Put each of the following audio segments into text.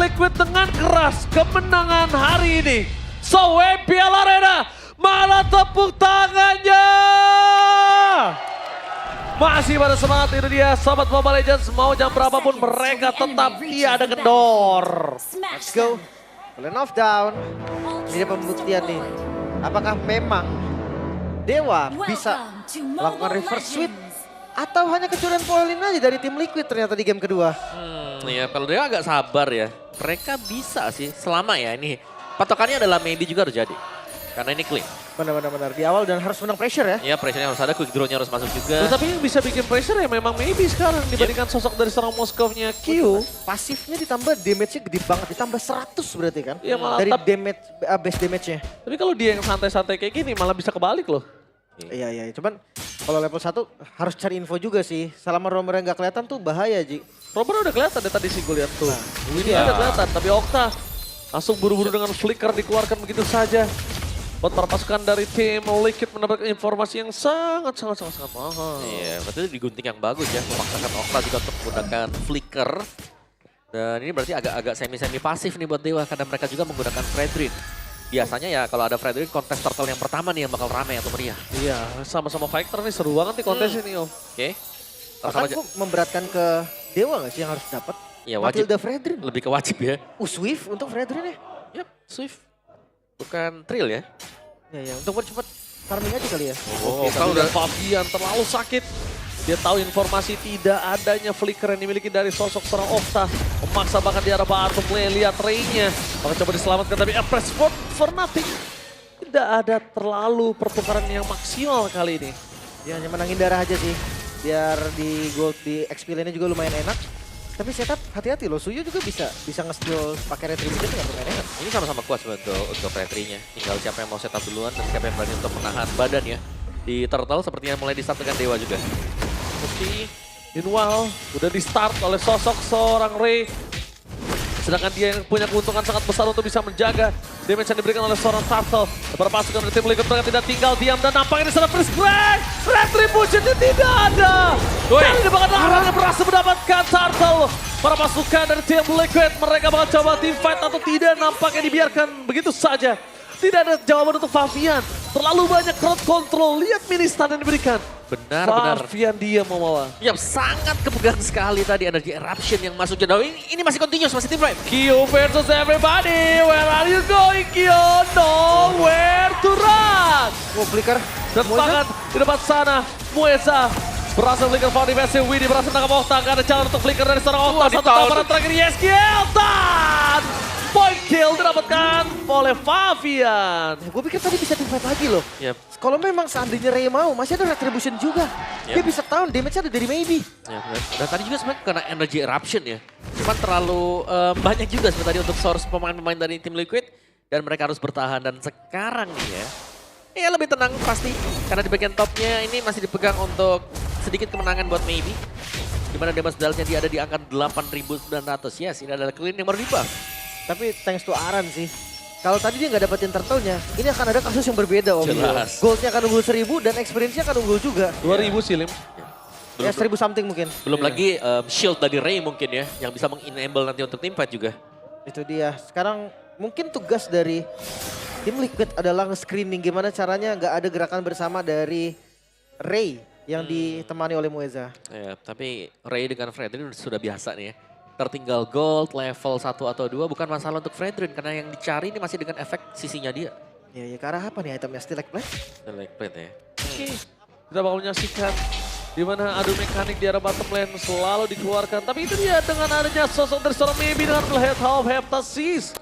Liquid dengan keras kemenangan hari ini. So, WPL Arena, mana tepuk tangannya? Masih pada semangat itu dia, Sobat Mobile Legends. Mau jam berapapun mereka tetap tiada kendor. Let's go. Lane of down. Ini dia pembuktian nih. Apakah memang Dewa bisa melakukan reverse sweep? Atau hanya kecurangan poin aja dari tim Liquid ternyata di game kedua? Ya kalau dia agak sabar ya. Mereka bisa sih selama ya ini. Patokannya adalah maybe juga harus jadi. Karena ini clean. Benar-benar di awal dan harus menang pressure ya. Ya pressure-nya harus ada, quick draw-nya harus masuk juga. Tapi yang bisa bikin pressure ya memang maybe sekarang dibandingkan sosok dari seorang Moskov-nya Q. Pasifnya ditambah damage-nya gede banget, ditambah 100 berarti kan? Iya, malah dari damage, base damage-nya. Tapi kalau dia yang santai-santai kayak gini malah bisa kebalik loh. Iya, cuman kalau level 1 harus cari info juga sih. Selama roamer nggak kelihatan tuh bahaya, Ji. Rober udah kelihatan deh tadi sih gue lihat tuh. Ini iya. udah kelihatan, tapi Okta langsung buru-buru dengan flicker dikeluarkan begitu saja. Buat para pasukan dari tim Liquid mendapatkan informasi yang sangat mahal. Iya, berarti digunting yang bagus ya. Memaksakan Okta juga untuk menggunakan flicker. Dan ini berarti agak semi-semi pasif nih buat Dewa. Karena mereka juga menggunakan Fredrin. Biasanya ya kalau ada Fredrin, kontes turtle yang pertama nih yang bakal rame atau meriah. Iya, sama-sama fighter nih, seru banget nih kontes ini Om. Oke. Bahkan kok memberatkan ke Dewa nggak sih yang harus dapat? Ya wajib. Matilda Fredrin. Lebih ke wajib ya. Swift untuk Fredrin ya? Yap, Swift. Bukan Trill ya. Ya, untuk cepat farming aja kali ya. Oke, kalau udah Fabian terlalu sakit. Dia tahu informasi tidak adanya flicker yang dimiliki dari sosok seorang Okta. Memaksa bahkan di arah bottom lane, lihat Ray-nya. Bahkan coba diselamatkan tapi press for nothing. Tidak ada terlalu pertukaran yang maksimal kali ini. Ya hanya menangin darah aja sih. Biar di gold, di XP lane-nya juga lumayan enak. Tapi setup hati-hati loh, Suyo juga bisa nge-steal pakai retribution nggak lumayan enak. Ini sama-sama kuat sebenarnya untuk retrinya. Tinggal siapa yang mau setup duluan dan siapa yang berani untuk menahan badan ya. Di Turtle sepertinya mulai di-start dengan Dewa juga. Meski Meanwhile udah di-start oleh sosok seorang Ray. Sedangkan dia yang punya keuntungan sangat besar untuk bisa menjaga damage yang diberikan oleh seorang Turtle. Beberapa pasukan dari tim Liquid mereka tidak tinggal diam dan nampaknya di sana Freeze Break. Retributionnya tidak ada. Kali ini bahkan Larangnya berhasil mendapatkan Turtle. Para pasukan dari tim Liquid mereka bakal coba team fight atau tidak, nampaknya dibiarkan begitu saja. Tidak ada jawaban untuk Fabian. Terlalu banyak crowd control. Lihat mini stun yang diberikan. Benar. Fabian dia mau malah. Ya sangat kepegang sekali tadi energi eruption yang masuk jauh. Ini masih continuous, masih team fight. Kyo versus everybody. Where are you going, Kyo? Nowhere to run. Flicker. Dan bahkan di depan sana, Mueza berhasil flicker for defensive. Widdy berhasil menangkap Okta. Gak ada jalan untuk flicker dari seorang Okta. Satu tawaran terakhir Yeskiel. Dan point kill didapatkan oleh Fabian. Gue pikir tadi bisa team fight lagi loh. Yap. Kalau memang seandainya Ray mau, masih ada retribution juga. Dia bisa tahu damage-nya ada dari maybe. Ya, benar. Dan tadi juga sebenarnya karena energy eruption ya. Cuman terlalu banyak juga sebenarnya untuk source pemain-pemain dari tim Liquid. Dan mereka harus bertahan. Dan sekarang nih ya lebih tenang pasti. Karena di bagian topnya ini masih dipegang untuk sedikit kemenangan buat maybe. Dimana damage dalnya dia ada di angka 8.900. Yes, ini adalah clean yang baru di-buff. Tapi thanks to Aran sih. Kalau tadi dia nggak dapetin turtle-nya, ini akan ada kasus yang berbeda Om. Jelas. Gold-nya akan unggul 1000 dan experience-nya akan unggul juga. 2000 sih, Lim. Ya 1000 something mungkin. Belum lagi shield dari Ray mungkin ya. Yang bisa meng-enable nanti untuk teamfight juga. Itu dia. Sekarang mungkin tugas dari tim Liquid adalah nge-screening gimana caranya nggak ada gerakan bersama dari Ray yang ditemani oleh Mueza. Ya, tapi Ray dengan Fredrin sudah biasa nih ya. Tertinggal gold, level 1 atau 2 bukan masalah untuk Fredrin. Karena yang dicari ini masih dengan efek sisinya dia. Ya ke arah apa nih itemnya? Still like play? Like plate ya. Oke, kita bakal menyaksikan di mana adu mekanik di arah bottom lane selalu dikeluarkan. Tapi itu dia dengan adanya sosok dari seorang Maybe dengan Blade of Heptasis.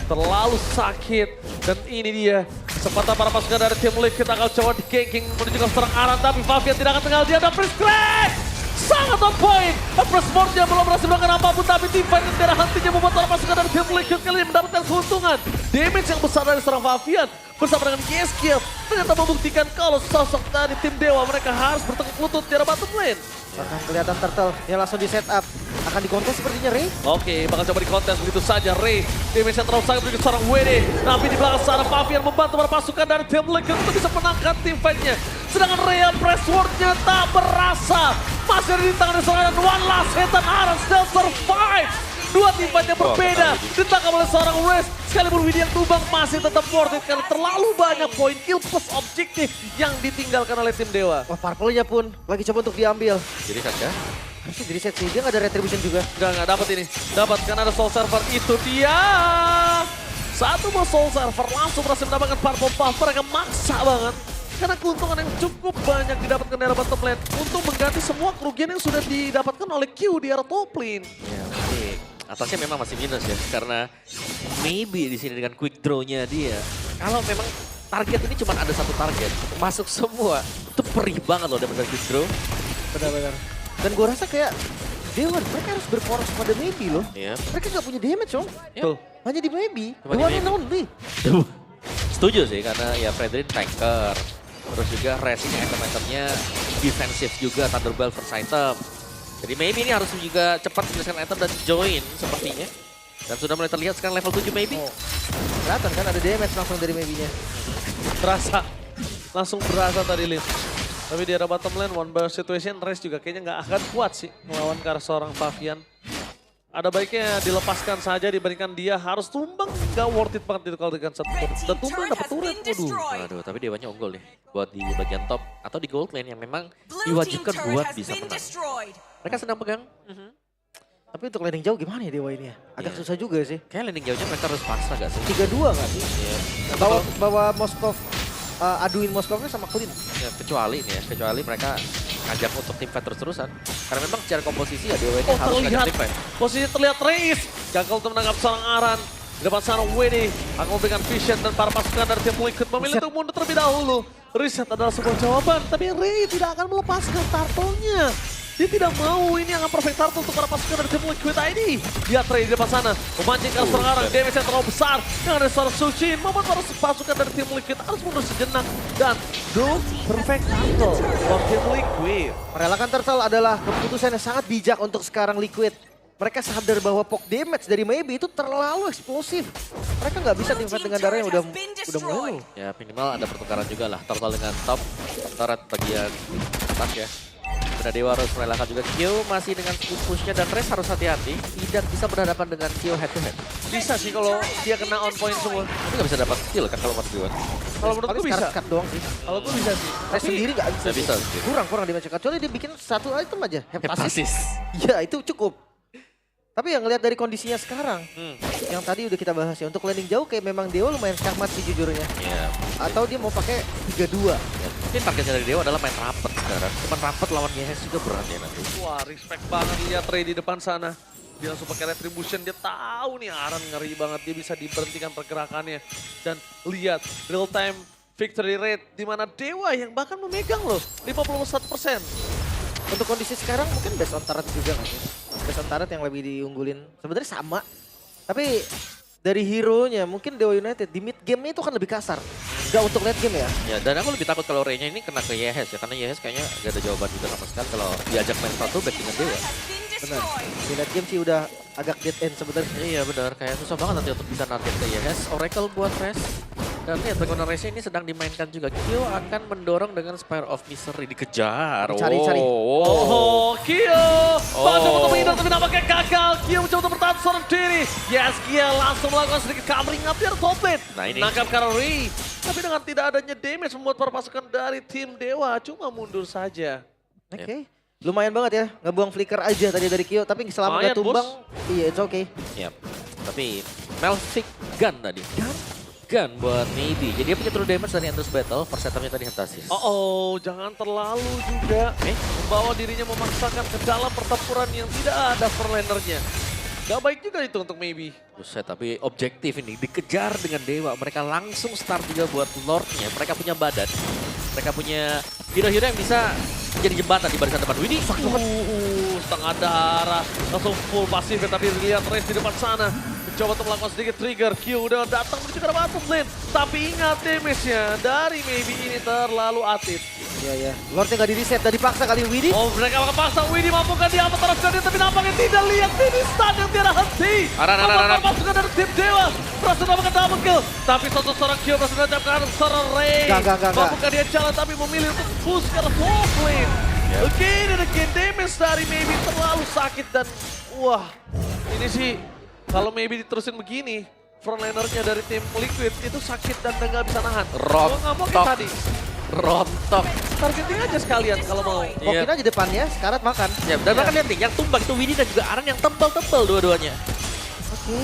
Terlalu sakit. Dan ini dia kesempatan para pasukan dari tim Liquid akan coba di-ganking menuju ke seorang Aran. Tapi Fabian tidak akan tinggal diam dan Freeze Crack! Sangat on point. Sportnya belum berhasil melakukan apapun. Tapi tim fight dan darah hentinya membuat para pasukan dari tim Liquid kali ini mendapatkan keuntungan. Damage yang besar dari seorang Fabian bersama dengan Yeskiel ternyata membuktikan kalau sosok dari tim Dewa mereka harus bertekuk lutut di arah bottom lane. Bahkan kelihatan turtle yang langsung di setup. Akan dikontes sepertinya Ray. Oke, bakal coba dikontes begitu saja Ray. Damage-nya terlalu sangat begitu seorang WD. Tapi di belakang sana Fabian membantu para pasukan dari tim Liquid untuk bisa menangkan tim fight-nya. Sedangkan Ray press word-nya tak berasa. Masih ada di tangan serangan dan one last hit dan Aran still survive. Dua tim fight yang berbeda. Ditangkap oleh seorang Raze. Sekalipun Widi yang tumbang masih tetap worth it karena terlalu banyak poin kill plus objektif yang ditinggalkan oleh tim Dewa. Wah, purple-nya pun lagi coba untuk diambil. Jadi saja. Harusnya jadi set sih, dia nggak ada retribution juga. Enggak dapat ini. Dapat karena ada soul server. Itu dia. Satu buah soul server langsung berhasil mendapatkan purple buff. Mereka maksa banget. Karena keuntungan yang cukup banyak didapatkan dari arah bottom lane untuk mengganti semua kerugian yang sudah didapatkan oleh Q di arah top lane. Ya, tapi atasnya memang masih minus ya. Karena maybe di sini dengan quick draw-nya dia. Kalau memang target ini cuma ada satu target. Masuk semua. Itu perih banget loh dapat quick draw. Benar-benar. Dan gue rasa kayak Dewa, mereka harus berporos pada maybe loh. Iya. Mereka nggak punya damage, Om. Yep. Hanya di maybe. Cuma di One maybe. and only. Setuju sih karena ya Fredrin tanker. Terus juga Rez ini item-itemnya defensif juga, Thunderbolt first item. Jadi maybe ini harus juga cepat menyelesaikan item dan join sepertinya. Dan sudah mulai terlihat sekarang level 7 maybe. Oh. Kelihatan kan ada damage langsung dari maybe-nya. Terasa. Langsung berasa tadi Lin. Tapi di arah bottom lane, one bar situation, Raze juga kayaknya nggak akan kuat sih melawan ke arah seorang Favian. Ada baiknya dilepaskan saja dibandingkan dia harus tumbang. Nggak worth it banget itu kalau dengan satu turret. Dan tumbang dapat turret, waduh. Aduh, tapi Dewanya unggul nih. Buat di bagian top atau di gold lane yang memang diwajibkan buat bisa menang. Mereka sedang pegang. Tapi untuk landing jauh gimana ya Dewa ini ya? Agak Iya. susah juga sih. Kayak landing jauhnya mereka harus paksa gak sih? 3-2 nggak sih? Iya. Bawa Moskov, aduin Moskovnya sama Clean. Ya, kecuali nih ya, kecuali mereka ngajak untuk tim fight terus-terusan. Karena memang secara komposisi ya Dewa ini Oh harus ngajak terlihat, tim fight. posisi terlihat Raze. Gagal untuk menangkap seorang Aran. Di depan sana Wede akan memberikan vision dan para pasukan dari tim Liquid memilih untuk mundur terlebih dahulu. Reset adalah sebuah jawaban, tapi Ray tidak akan melepaskan turtle-nya. Dia tidak mau, ini akan perfect turtle untuk para pasukan dari tim Liquid ID. Lihat Ray di depan sana, memancing ke seorang Aran, damage yang terlalu besar. Yang ada seorang Suci, membuat para pasukan dari tim Liquid harus mundur sejenak. Dan perfect turtle for tim Liquid. Merelakan turtle adalah keputusan yang sangat bijak untuk sekarang Liquid. Mereka sadar bahwa poke damage dari Maybe itu terlalu eksplosif. Mereka nggak bisa teamfight dengan darah yang udah mulai low. Ya minimal ada pertukaran juga lah. Turtle dengan top, turret bagian atas ya. Benar Dewa harus merelakan juga. Kyo masih dengan push-nya dan Rez harus hati-hati. Tidak bisa berhadapan dengan Kyo head to head. Bisa sih kalau dia kena on point semua. Tapi nggak bisa dapat kill kan kalau Mas Dewa. Kalau menurut gue bisa. Cut doang sih. Kalau gue bisa sih. Rez sendiri nggak bisa. Nggak bisa sih. sih. Kurang damage. Kecuali dia bikin satu item aja. Heptasis. Heptasis. Ya itu cukup. Tapi yang ngelihat dari kondisinya sekarang, yang tadi udah kita bahas ya, untuk landing jauh kayak memang Dewa lumayan cermat sih jujurnya. Iya. Atau dia mau pakai 3-2. Ya, mungkin targetnya dari Dewa adalah main rapet sekarang. Cuman rapet lawan Yehes juga berat ya nanti. Wah, respect banget lihat Ray di depan sana. Dia langsung pakai retribution, dia tahu nih Aran ngeri banget, dia bisa diberhentikan pergerakannya. Dan lihat real time victory rate di mana Dewa yang bahkan memegang loh 51%. Untuk kondisi sekarang mungkin best on turret juga nggak sih? Best on turret yang lebih diunggulin. Sebenarnya sama. Tapi dari hero-nya mungkin Dewa United di mid game-nya itu kan lebih kasar. Gak untuk late game ya. Ya, dan aku lebih takut kalau Ray-nya ini kena ke Yehes ya. Karena Yehes kayaknya gak ada jawaban juga sama sekali kalau diajak main satu back dengan Dewa. Benar. Di late game sih udah agak dead end sebenarnya. Iya benar, kayak susah banget nanti untuk bisa narget ke Yehes. Oracle buat Rez. Dan lihat bagaimana Rez ini sedang dimainkan juga. Kyo akan mendorong dengan Spire of Misery dikejar. Cari. Oh, Kyo! Mencoba untuk menghindar tapi nampaknya gagal. Kyo mencoba untuk bertahan seorang diri. Yes, Kyo langsung melakukan sedikit covering up di top lane. Nah, ini. Nangkap Ray. Tapi dengan tidak adanya damage membuat para pasukan dari tim Dewa cuma mundur saja. Oke. Lumayan banget ya, ngebuang flicker aja tadi dari Kyo. Tapi selama Lumayan, gak tumbang, iya it's okay. Yap. Tapi Melfic Gun tadi. Gun buat Maybe. Jadi dia punya true damage dari Endless Battle. First itemnya tadi Heptasis. Oh, jangan terlalu juga. Membawa dirinya memaksakan ke dalam pertempuran yang tidak ada perlanernya. Gak baik juga itu untuk Maybe. Buset, tapi objektif ini dikejar dengan Dewa. Mereka langsung start juga buat Lordnya. Mereka punya badan. Mereka punya hero-hero yang bisa menjadi jembatan di barisan depan. Widih, Setengah darah. Langsung full pasif ya, tapi lihat Raze di depan sana. Mencoba untuk melakukan sedikit trigger. Q udah datang menuju ke arah bottom lane. Tapi ingat damage-nya dari Maybe ini terlalu aktif. Iya. Lordnya gak di-reset, udah dipaksa kali Widih. Oh, mereka akan paksa Widih mampukah dia apa terus jadi, tapi nampaknya tidak lihat ini stun yang tidak henti. Aran. Pasukan dari tim Dewa berhasil mendapatkan double kill. Tapi satu seorang Q berhasil menjatuhkan seorang Ray. Gak. Mampukah dia jalan tapi memilih untuk push ke arah top lane. Again and again, damage dari Maybe terlalu sakit dan wah, Ini sih kalau maybe diterusin begini, frontlinernya dari tim Liquid itu sakit dan nggak bisa nahan. Gua nggak mau kayak tadi. Rontok. Targeting aja sekalian kalau mau. Pokin aja depannya, Scarlet makan. Ya, dan bahkan lihat nih, yang tumbang itu Winnie dan juga Aran yang tebel-tebel dua-duanya. Oke.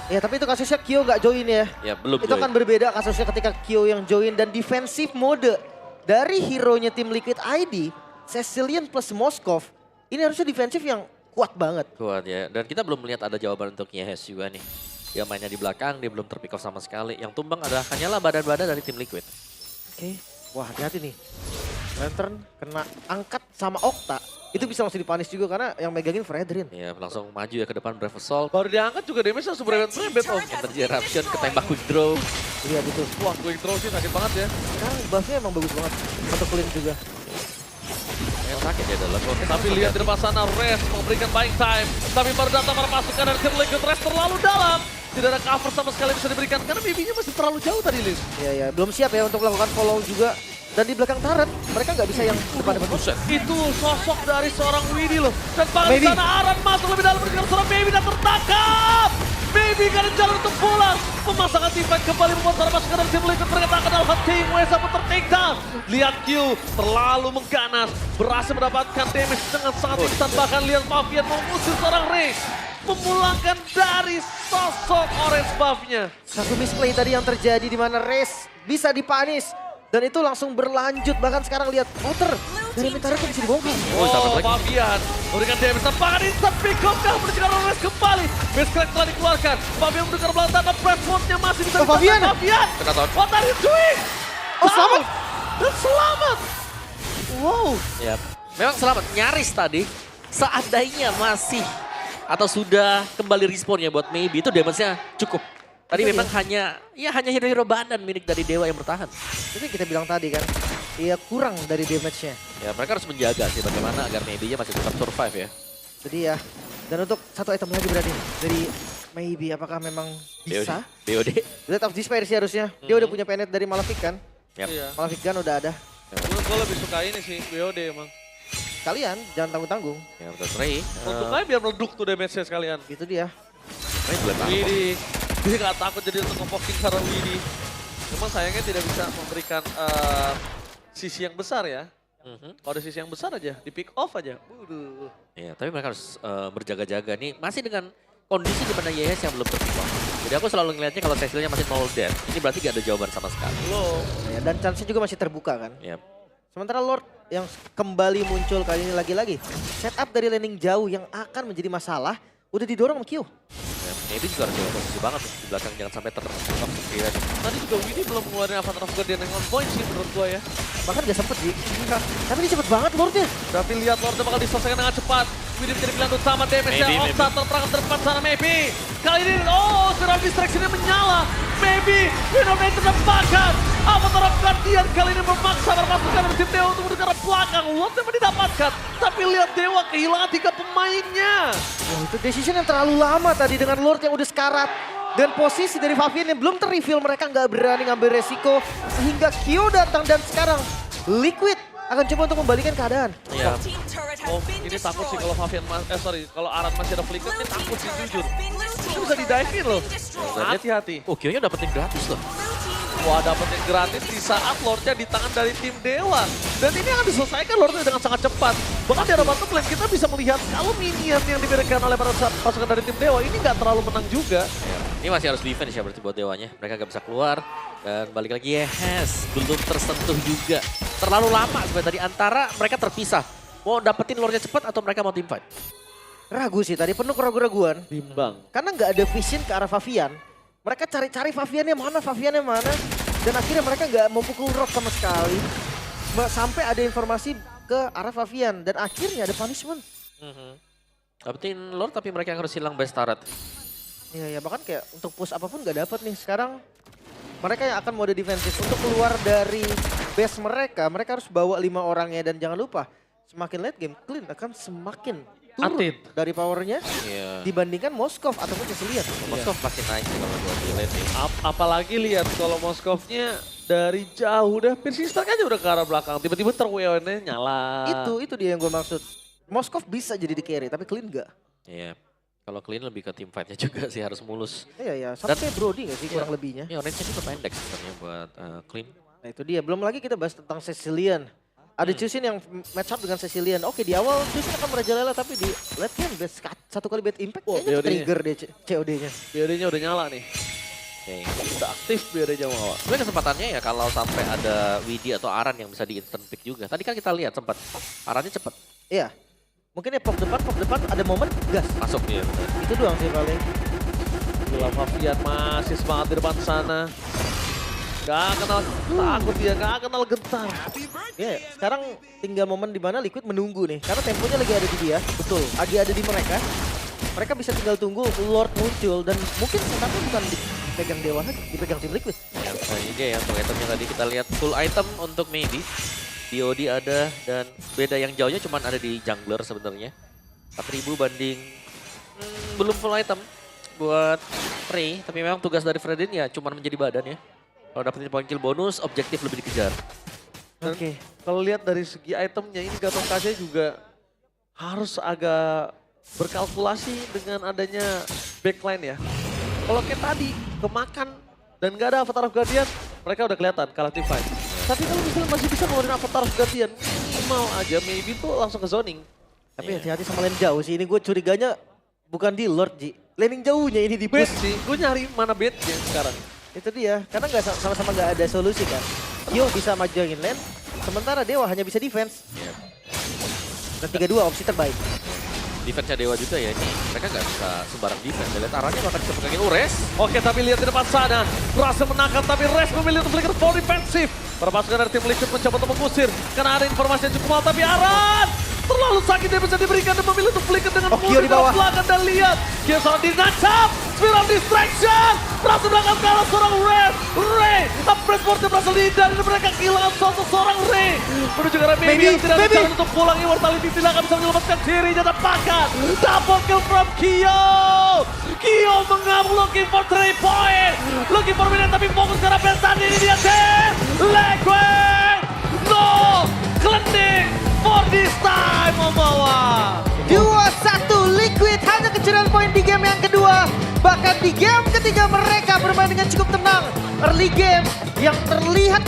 Ya tapi itu kasusnya Kyo nggak join ya. Ya, belum Itu join. kan berbeda kasusnya ketika Kyo yang join dan defensive mode dari hero-nya tim Liquid ID, Cecilian plus Moskov. Ini harusnya defensif yang kuat banget. Kuat ya. Dan kita belum melihat ada jawaban untuk Yehes juga nih. Dia mainnya di belakang, dia belum terpick off sama sekali. Yang tumbang adalah hanyalah badan-badan dari tim Liquid. Oke. Wah hati-hati nih. Lantern kena angkat sama Okta. Itu bisa langsung dipanis juga karena yang megangin Fredrin. Ya, langsung maju ya ke depan Brave Assault. Baru diangkat juga damage langsung berebet-berebet om. Energy Eruption, ketembak quick draw. Lihat itu. Wah quick draw sih sakit banget ya. Sekarang buffnya emang bagus banget. Untuk clean juga. Yang sakit ya dalam. Tapi lihat di depan sana Rest memberikan buying time. Tapi baru datang para pasukan dari tim Liquid Rest terlalu dalam. Tidak ada cover sama sekali bisa diberikan karena BB-nya masih terlalu jauh tadi Liz. Iya ya, belum siap ya untuk melakukan follow juga. Dan di belakang turret, mereka nggak bisa yang depan-depan. Buset, itu sosok dari seorang Widi loh. Dan bahkan di Maybe. sana Aran masuk lebih dalam berikan seorang Baby dan tertangkap. Baby kan jalan untuk pulang. Pemasangan team fight kembali membuat para pasukan dari tim Liquid ternyata dalam hati Wesa pun tertakedown. Lihat Q terlalu mengganas. Berhasil mendapatkan damage dengan sangat instan. Bahkan lihat Mafian mengusir seorang Ray. Memulangkan dari sosok orange buff-nya. Satu misplay tadi yang terjadi di mana Race bisa dipanis. Dan itu langsung berlanjut, bahkan sekarang lihat Outer dari Mentara kok bisa dibongkar. Oh, sahabat lagi. Fabian memberikan damage tempakan instant pick up kah mencegah Roles kembali. Base crack telah dikeluarkan. Fabian mendengar belakang dan Bradford-nya masih bisa ditahan. Fabian. Fabian. Kena tahun. What are you doing? Oh, selamat. Dan selamat. Wow. Ya, memang selamat. Nyaris tadi, seandainya masih atau sudah kembali respawn ya buat Maybe, itu damage-nya cukup. Tadi Itu memang hanya hero-hero badan milik dari Dewa yang bertahan. Itu yang kita bilang tadi kan, iya kurang dari damage-nya. Ya, mereka harus menjaga sih bagaimana agar Maybe-nya masih tetap survive ya. Jadi ya, dan untuk satu item lagi berarti dari Maybe, apakah memang bisa? BOD. Lihat of Despair sih harusnya. Dia udah punya penet dari Malefic kan. Yap. Iya. Malefic Gun udah ada. Gue lebih suka ini sih, BOD emang. Kalian jangan tanggung-tanggung. Ya, betul. Ray. Untuk aja biar meleduk tuh damage-nya sekalian. Itu dia. Ray boleh tahu. Widi, dia gak takut jadi untuk ngepoking seorang Widi. Cuma sayangnya tidak bisa memberikan sisi yang besar ya. Kalau ada sisi yang besar aja, di pick off aja. Waduh. Ya, tapi mereka harus berjaga-jaga nih. Masih dengan kondisi di mana Yehes yang belum terpick off. Jadi aku selalu ngelihatnya kalau Cecilnya masih 0 death, ini berarti gak ada jawaban sama sekali. Belum. Ya, dan chance-nya juga masih terbuka kan. Ya. Sementara Lord yang kembali muncul kali ini lagi-lagi. Setup dari laning jauh yang akan menjadi masalah, udah didorong sama Q. Ya, Maybe juga harus jaga posisi banget di belakang, jangan sampai terpick off sendiri. Tadi juga Widi belum ngeluarin Avatar of Guardian yang on point sih menurut gua ya. Bahkan gak sempet sih. Tapi ini cepet banget Lordnya. Tapi lihat Lordnya bakal diselesaikan dengan cepat. Widi menjadi pilihan utama damage-nya. Maybe, Okta terperangkap depan sana Maybe. Kali ini, oh Spiral Distraction-nya menyala. Maybe, Winona terdepakan. Avatar of Guardian kali ini memaksa berpasukan dari tim Dewa untuk mendekat ke belakang. Lordnya didapatkan. Tapi lihat Dewa kehilangan 3 pemainnya. Wah, itu decision yang terlalu lama tadi dengan Lord yang udah sekarat. Dan posisi dari Fabian yang belum ter-reveal, mereka nggak berani ngambil resiko. Sehingga Q datang dan sekarang Liquid akan coba untuk membalikan keadaan. Ya, Oh, ini takut sih kalau Fabian, kalau Aran masih ada flicker, ini takut sih jujur. Ini bisa di-dive-in loh. Hati-hati. oh Q-nya dapetin gratis loh. Wah, dapetin gratis di saat Lordnya di tangan dari tim Dewa. Dan ini akan diselesaikan Lordnya dengan sangat cepat. Bahkan di arah bottom lane kita bisa melihat kalau minion yang diberikan oleh para pasukan dari tim Dewa ini nggak terlalu menang juga. Ya, ini masih harus defense ya berarti buat Dewanya. Mereka gak bisa keluar. Dan balik lagi Yehes, belum tersentuh juga. Terlalu lama sebenarnya tadi antara mereka terpisah. Mau dapetin lore-nya cepat atau mereka mau team fight? Ragu sih tadi, penuh keraguan-keraguan. Bimbang. Karena nggak ada vision ke arah Fabian. Mereka cari-cari Fabiannya mana. Dan akhirnya mereka nggak mau pukul rock sama sekali. Sampai ada informasi ke arah Fabian. Dan akhirnya ada punishment. Dapetin lore tapi mereka yang harus hilang best turret. Iya, bahkan kayak untuk push apapun nggak dapet nih. Sekarang mereka yang akan mode defensif. Untuk keluar dari base mereka harus bawa 5 orangnya. Dan jangan lupa, semakin late game, Clean akan semakin turun Atit. dari powernya Iya. dibandingkan Moskov ataupun Cecilian. Moskov pasti naik sih kalau buat di late nih. Apalagi lihat kalau Moskovnya dari jauh udah piercing strike aja udah ke arah belakang. Tiba-tiba terweonnya nyala. Itu dia yang gue maksud. Moskov bisa jadi di carry, tapi Clean enggak. Iya. Kalau clean lebih ke team fight-nya juga sih harus mulus. Iya ya, sama kayak Brody gak sih kurang Iya. lebihnya. Ya range-nya juga pendek sebenarnya buat clean. Nah itu dia, belum lagi kita bahas tentang Cecilian. Ada Chusin yang match up dengan Cecilian. Oke di awal Chusin akan merajalela tapi di late game satu kali bad impact Wah, kayaknya BOD-nya. trigger deh COD-nya. BOD-nya udah nyala nih. Oke. Udah aktif BOD-nya mau. Sebenarnya kesempatannya ya kalau sampai ada Widi atau Aran yang bisa di instant pick juga. Tadi kan kita lihat sempat Arannya cepet Iya. Mungkin ya pop depan ada momen gas. masuk dia. Itu doang sih paling. Gila Favian masih semangat di depan sana. Gak kenal takut dia, gak kenal gentar. Ya, sekarang tinggal momen di mana Liquid menunggu nih. Karena temponya lagi ada di dia. Betul. Lagi ada di mereka. Mereka bisa tinggal tunggu Lord muncul dan mungkin sebenarnya bukan dipegang Dewa lagi, dipegang tim Liquid. Ya, ini dia ya untuk itemnya tadi kita lihat full item untuk Maybe. DOD ada dan beda yang jauhnya cuma ada di jungler sebenarnya. 4.000 banding belum full item buat Frey. Tapi memang tugas dari Fredin ya cuma menjadi badan ya. Kalau dapetin poin kill bonus, objektif lebih dikejar. Oke. Kalau lihat dari segi itemnya ini Gatot Kaca juga harus agak berkalkulasi dengan adanya backline ya. Kalau kayak tadi kemakan dan gak ada Avatar of Guardian, mereka udah kelihatan kalah team fight. Tapi kalau misalnya masih bisa ngeluarin Avatar of Guardian, minimal aja maybe tuh langsung ke zoning. Tapi hati-hati sama lane jauh sih. Ini gue curiganya bukan di Lord, Ji. Laning jauhnya ini di Bait push. sih, gue nyari mana baitnya sekarang. Itu dia. Karena nggak sama-sama nggak ada solusi kan. Kyo bisa majuin lane. Sementara Dewa hanya bisa defense. Ya. Dan 3-2 opsi terbaik. Defense-nya Dewa juga ya ini. Mereka nggak bisa sembarang defense. Lihat arahnya bahkan bisa pegangin Ures. Oke, tapi lihat di depan sana. Berhasil menangkap, tapi Res memilih untuk flicker full defensif. Para pasukan dari tim Liquid mencoba untuk mengusir. Karena ada informasi yang cukup mahal, tapi Aran terlalu sakit dia bisa diberikan dan memilih untuk flicker dengan Kyo di bawah. belakang. Dan lihat, Kyo sangat dinancap. Spiral Distraction. Berhasil menangkap kalah seorang Ray. Upgrade Force berhasil dihindari dan mereka kehilangan seorang Ray. Menuju ke arah Maybe yang tidak ada Maybe. jalan untuk pulang. Immortality tidak akan bisa menyelamatkan dirinya. Tepakan. Double kill from Kyo. Kyo mengamuk looking for 3 point. Looking for minute tapi fokus ke arah Bensan. Ini dia tim Liquid. No cleansing for this time membawa. 2-1 Liquid hanya kecurian poin di game yang kedua. Bahkan di game ketiga mereka bermain dengan cukup tenang. Early game yang terlihat